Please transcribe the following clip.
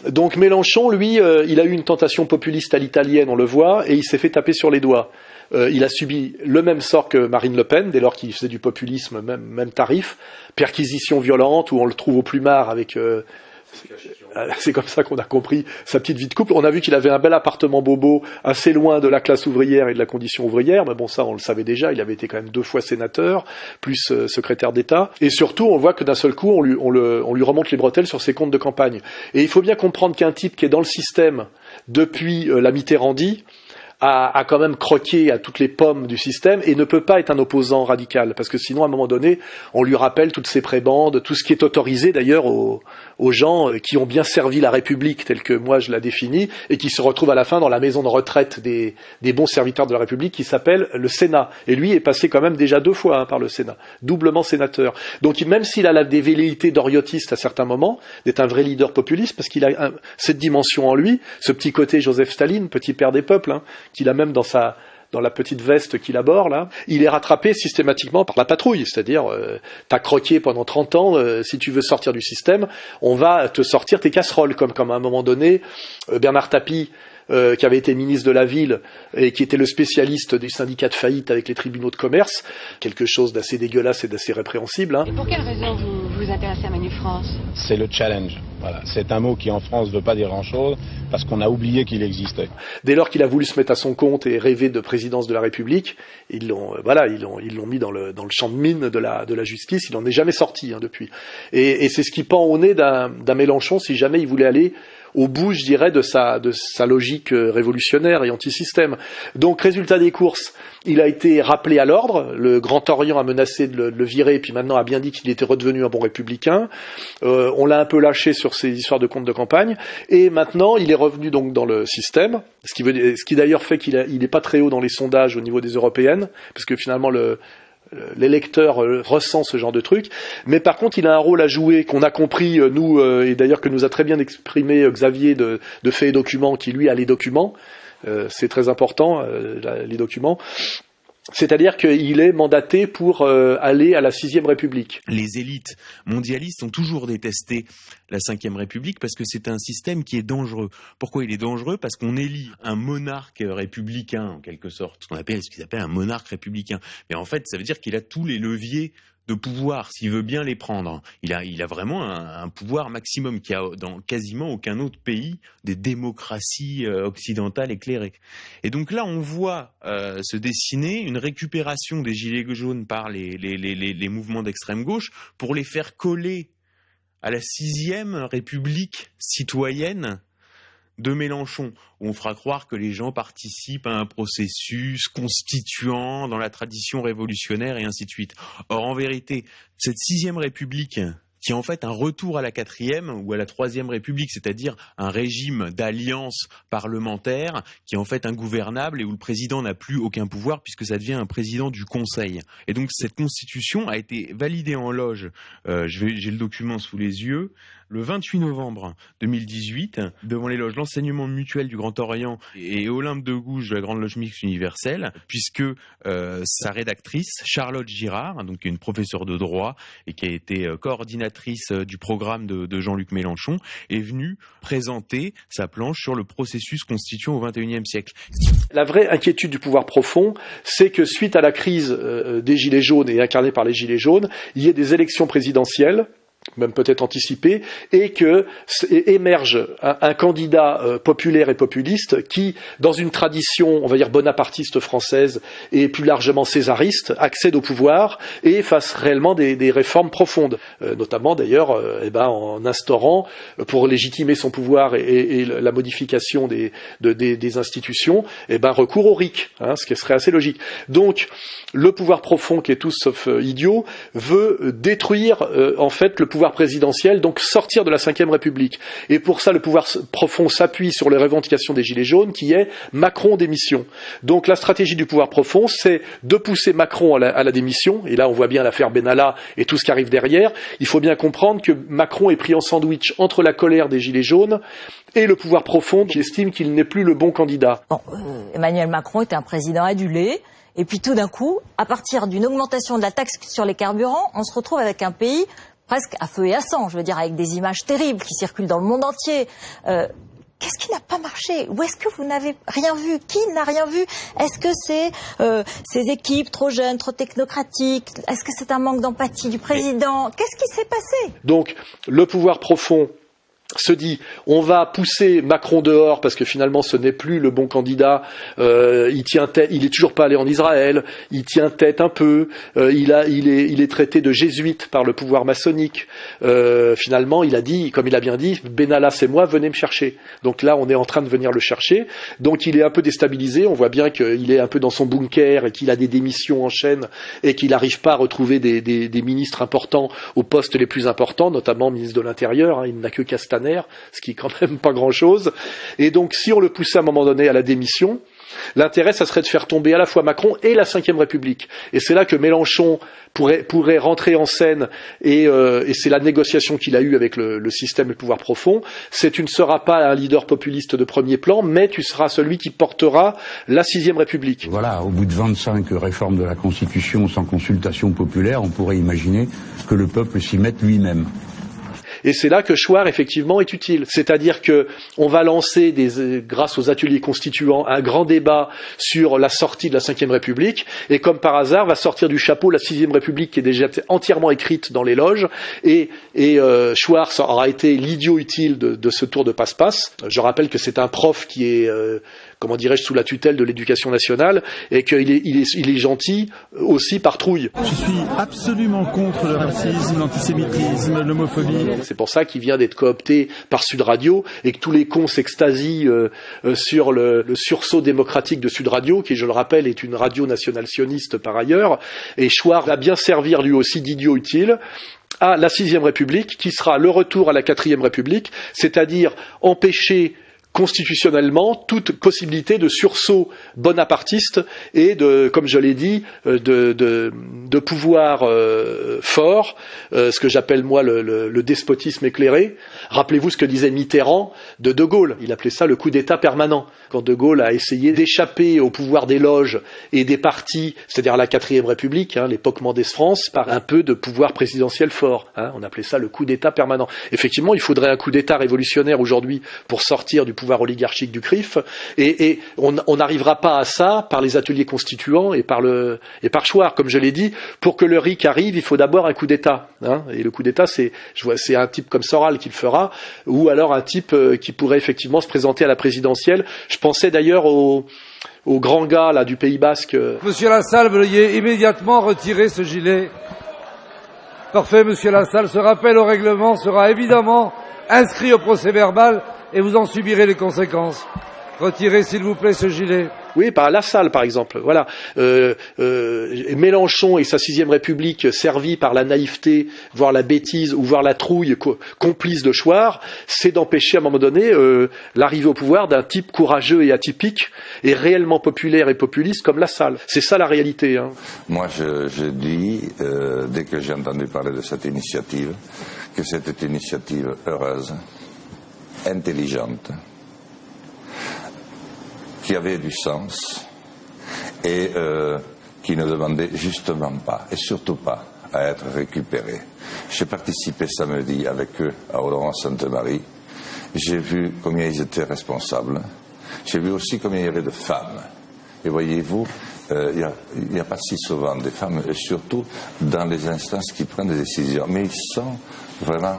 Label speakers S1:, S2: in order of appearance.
S1: Donc Mélenchon, lui, il a eu une tentation populiste à l'italienne, on le voit, et il s'est fait taper sur les doigts. Il a subi le même sort que Marine Le Pen, dès lors qu'il faisait du populisme, même tarif, perquisition violente, où on le trouve au plumard avec... c'est comme ça qu'on a compris sa petite vie de couple. On a vu qu'il avait un bel appartement bobo, assez loin de la classe ouvrière et de la condition ouvrière, mais bon, ça, on le savait déjà, il avait été quand même 2 fois sénateur, plus secrétaire d'État. Et surtout, on voit que d'un seul coup, on lui remonte les bretelles sur ses comptes de campagne. Et il faut bien comprendre qu'un type qui est dans le système depuis la Mitterrandie, a quand même croqué à toutes les pommes du système et ne peut pas être un opposant radical, parce que sinon, à un moment donné, on lui rappelle toutes ces prébendes, tout ce qui est autorisé d'ailleurs aux gens qui ont bien servi la République telle que moi je la définis, et qui se retrouvent à la fin dans la maison de retraite des bons serviteurs de la République qui s'appelle le Sénat. Et lui est passé quand même déjà 2 fois par le Sénat, doublement sénateur. Donc même s'il a des velléités d'oriotiste à certains moments, d'être un vrai leader populiste, parce qu'il a cette dimension en lui, ce petit côté Joseph Staline, petit père des peuples, qu'il a même dans la petite veste qu'il aborde, là, il est rattrapé systématiquement par la patrouille, c'est-à-dire t'as croqué pendant 30 ans, si tu veux sortir du système, on va te sortir tes casseroles, comme à un moment donné, Bernard Tapie, qui avait été ministre de la Ville et qui était le spécialiste des syndicats de faillite avec les tribunaux de commerce, quelque chose d'assez dégueulasse et d'assez répréhensible.
S2: Et pour quelle raison vous vous intéressez à Manu France ?
S3: C'est le challenge. Voilà. C'est un mot qui en France ne veut pas dire grand-chose parce qu'on a oublié qu'il existait.
S1: Dès lors qu'il a voulu se mettre à son compte et rêver de présidence de la République, ils l'ont mis dans le champ de mine de la justice. Il n'en est jamais sorti depuis. Et c'est ce qui pend au nez d'un Mélenchon si jamais il voulait aller au bout, je dirais, de sa logique révolutionnaire et anti-système. Donc, résultat des courses, il a été rappelé à l'ordre. Le Grand Orient a menacé de le virer, et puis maintenant a bien dit qu'il était redevenu un bon républicain. On l'a un peu lâché sur ses histoires de comptes de campagne, et maintenant il est revenu donc dans le système, ce qui d'ailleurs fait qu'il n'est pas très haut dans les sondages au niveau des européennes, parce que finalement l'électeur ressent ce genre de truc, mais par contre il a un rôle à jouer qu'on a compris nous, et d'ailleurs que nous a très bien exprimé Xavier de Faits et Documents, qui lui a les documents, c'est très important, les documents. C'est-à-dire qu'il est mandaté pour aller à la 6e République.
S4: Les élites mondialistes ont toujours détesté la 5e République parce que c'est un système qui est dangereux. Pourquoi il est dangereux ? Parce qu'on élit un monarque républicain, en quelque sorte, ce qu'ils appellent un monarque républicain. Mais en fait, ça veut dire qu'il a tous les leviers de pouvoir, s'il veut bien les prendre. Il a vraiment un pouvoir maximum qu'il y a dans quasiment aucun autre pays des démocraties occidentales éclairées. Et donc là, on voit se dessiner une récupération des gilets jaunes par les mouvements d'extrême gauche pour les faire coller à la 6e République citoyenne de Mélenchon, où on fera croire que les gens participent à un processus constituant dans la tradition révolutionnaire et ainsi de suite. Or, en vérité, cette 6e République, qui est en fait un retour à la 4e ou à la 3e République, c'est-à-dire un régime d'alliance parlementaire qui est en fait ingouvernable et où le président n'a plus aucun pouvoir puisque ça devient un président du Conseil. Et donc cette constitution a été validée en loge, j'ai le document sous les yeux, le 28 novembre 2018, devant les loges l'enseignement mutuel du Grand Orient et Olympe de Gouges de la Grande Loge Mixte Universelle, puisque sa rédactrice, Charlotte Girard, donc une professeure de droit et qui a été coordinatrice du programme de Jean-Luc Mélenchon, est venue présenter sa planche sur le processus constituant au XXIe siècle.
S1: La vraie inquiétude du pouvoir profond, c'est que suite à la crise des Gilets jaunes et incarnée par les Gilets jaunes, il y ait des élections présidentielles, même peut-être anticipé, et que émerge un candidat populaire et populiste qui, dans une tradition, on va dire bonapartiste française et plus largement césariste, accède au pouvoir et fasse réellement des réformes profondes, notamment d'ailleurs en instaurant, pour légitimer son pouvoir et la modification des institutions, recours au RIC, ce qui serait assez logique. Donc, le pouvoir profond, qui est tout sauf idiot, veut détruire en fait le pouvoir présidentiel, donc sortir de la 5e République. Et pour ça, le pouvoir profond s'appuie sur les revendications des Gilets jaunes, qui est Macron démission. Donc la stratégie du pouvoir profond, c'est de pousser Macron à la démission, et là on voit bien l'affaire Benalla et tout ce qui arrive derrière. Il faut bien comprendre que Macron est pris en sandwich entre la colère des Gilets jaunes et le pouvoir profond qui estime qu'il n'est plus le bon candidat.
S5: Bon, Emmanuel Macron est un président adulé. Et puis tout d'un coup, à partir d'une augmentation de la taxe sur les carburants, on se retrouve avec un pays presque à feu et à sang, je veux dire, avec des images terribles qui circulent dans le monde entier. Qu'est-ce qui n'a pas marché? Ou est-ce que vous n'avez rien vu? Qui n'a rien vu? Est-ce que c'est ces équipes trop jeunes, trop technocratiques? Est-ce que c'est un manque d'empathie du président? Qu'est-ce qui s'est passé?
S1: Donc, le pouvoir profond se dit, on va pousser Macron dehors parce que finalement ce n'est plus le bon candidat, il tient tête, il est toujours pas allé en Israël, il tient tête un peu, il est traité de jésuite par le pouvoir maçonnique, finalement il a dit, comme il a bien dit, Benalla c'est moi, venez me chercher. Donc là on est en train de venir le chercher, donc il est un peu déstabilisé, on voit bien qu'il est un peu dans son bunker et qu'il a des démissions en chaîne et qu'il n'arrive pas à retrouver des ministres importants aux postes les plus importants, notamment ministre de l'Intérieur, il n'a que Castaner, ce qui est quand même pas grand-chose. Et donc, si on le poussait à un moment donné à la démission, l'intérêt, ça serait de faire tomber à la fois Macron et la Ve République. Et c'est là que Mélenchon pourrait rentrer en scène, et c'est la négociation qu'il a eue avec le système et le pouvoir profond. Tu ne seras pas un leader populiste de premier plan, mais tu seras celui qui portera la Sixième République.
S6: Voilà, au bout de 25 réformes de la Constitution sans consultation populaire, on pourrait imaginer que le peuple s'y mette lui-même.
S1: Et c'est là que Chouard, effectivement, est utile. C'est-à-dire que on va lancer, grâce aux ateliers constituants, un grand débat sur la sortie de la Ve République, et comme par hasard, va sortir du chapeau la Sixième République qui est déjà entièrement écrite dans les loges, et Chouard aura été l'idiot utile de ce tour de passe-passe. Je rappelle que c'est un prof qui est... comment dirais-je, sous la tutelle de l'éducation nationale, et qu'il est gentil aussi par trouille.
S7: Je suis absolument contre le racisme, l'antisémitisme, l'homophobie.
S1: C'est pour ça qu'il vient d'être coopté par Sud Radio, et que tous les cons s'extasient sur le sursaut démocratique de Sud Radio, qui, je le rappelle, est une radio nationale sioniste par ailleurs, et Chouard va bien servir lui aussi d'idiot utile à la Sixième République, qui sera le retour à la Quatrième République, c'est-à-dire empêcher constitutionnellement toute possibilité de sursaut bonapartiste et de, comme je l'ai dit, de pouvoir fort, ce que j'appelle moi le despotisme éclairé. Rappelez-vous ce que disait Mitterrand de De Gaulle. Il appelait ça le coup d'État permanent. Quand De Gaulle a essayé d'échapper au pouvoir des loges et des partis, c'est-à-dire la Quatrième République, l'époque Mendès France, par un peu de pouvoir présidentiel fort. On appelait ça le coup d'État permanent. Effectivement, il faudrait un coup d'État révolutionnaire aujourd'hui pour sortir du pouvoir oligarchique du CRIF, et on n'arrivera pas à ça par les ateliers constituants et par Chouard. Comme je l'ai dit, pour que le RIC arrive, il faut d'abord un coup d'État. Et le coup d'État, c'est un type comme Soral qui le fera, ou alors un type qui pourrait effectivement se présenter à la présidentielle. Je pensais d'ailleurs au grand gars là, du Pays Basque.
S8: Monsieur Lassalle, veuillez immédiatement retirer ce gilet. Parfait, monsieur Lassalle. Ce rappel au règlement sera évidemment inscrit au procès-verbal et vous en subirez les conséquences. Retirez, s'il vous plaît, ce gilet.
S1: Oui, par Lassalle, par exemple. Voilà. Mélenchon et sa Sixième République, servis par la naïveté, voire la bêtise, ou voire la trouille complice de Chouard, c'est d'empêcher à un moment donné l'arrivée au pouvoir d'un type courageux et atypique, et réellement populaire et populiste comme Lassalle. C'est ça la réalité.
S9: Moi, je dis, dès que j'ai entendu parler de cette initiative, que c'était une initiative heureuse, intelligente, qui avait du sens et qui ne demandait justement pas, et surtout pas, à être récupéré. J'ai participé samedi avec eux à Oloron-Sainte-Marie. J'ai vu combien ils étaient responsables. J'ai vu aussi combien il y avait de femmes. Et voyez-vous, il n'y a pas si souvent des femmes, et surtout dans les instances qui prennent des décisions. Mais ils sont vraiment...